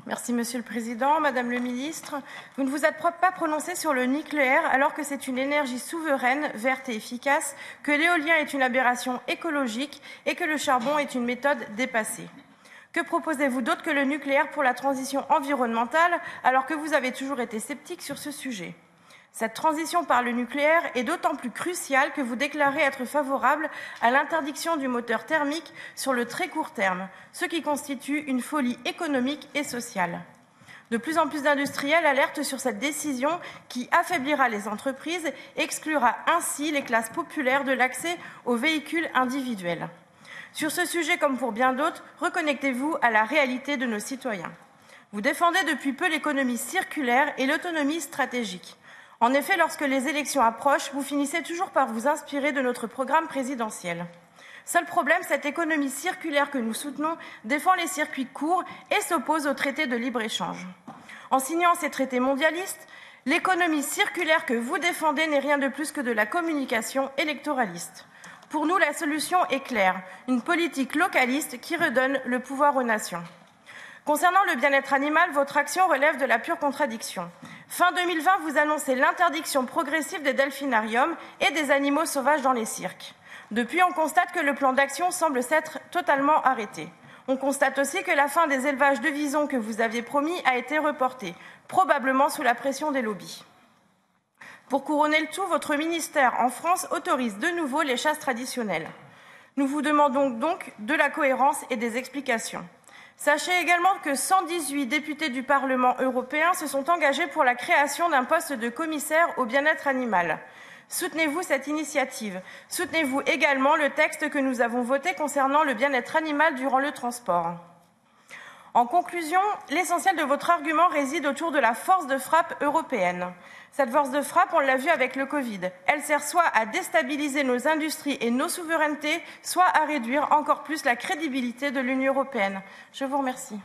Merci Monsieur le Président. Madame le Ministre, vous ne vous êtes pas prononcé sur le nucléaire alors que c'est une énergie souveraine, verte et efficace, que l'éolien est une aberration écologique et que le charbon est une méthode dépassée. Que proposez-vous d'autre que le nucléaire pour la transition environnementale alors que vous avez toujours été sceptique sur ce sujet ? Cette transition par le nucléaire est d'autant plus cruciale que vous déclarez être favorable à l'interdiction du moteur thermique sur le très court terme, ce qui constitue une folie économique et sociale. De plus en plus d'industriels alertent sur cette décision qui affaiblira les entreprises et exclura ainsi les classes populaires de l'accès aux véhicules individuels. Sur ce sujet, comme pour bien d'autres, reconnectez-vous à la réalité de nos citoyens. Vous défendez depuis peu l'économie circulaire et l'autonomie stratégique. En effet, lorsque les élections approchent, vous finissez toujours par vous inspirer de notre programme présidentiel. Seul problème, cette économie circulaire que nous soutenons défend les circuits courts et s'oppose au traité de libre-échange. En signant ces traités mondialistes, l'économie circulaire que vous défendez n'est rien de plus que de la communication électoraliste. Pour nous, la solution est claire, une politique localiste qui redonne le pouvoir aux nations. Concernant le bien-être animal, votre action relève de la pure contradiction. Fin 2020, vous annoncez l'interdiction progressive des delphinariums et des animaux sauvages dans les cirques. Depuis, on constate que le plan d'action semble s'être totalement arrêté. On constate aussi que la fin des élevages de visons que vous aviez promis a été reportée, probablement sous la pression des lobbies. Pour couronner le tout, votre ministère en France autorise de nouveau les chasses traditionnelles. Nous vous demandons donc de la cohérence et des explications. Sachez également que 118 députés du Parlement européen se sont engagés pour la création d'un poste de commissaire au bien-être animal. Soutenez-vous cette initiative. Soutenez-vous également le texte que nous avons voté concernant le bien-être animal durant le transport. En conclusion, l'essentiel de votre argument réside autour de la force de frappe européenne. Cette force de frappe, on l'a vu avec le Covid. Elle sert soit à déstabiliser nos industries et nos souverainetés, soit à réduire encore plus la crédibilité de l'Union européenne. Je vous remercie.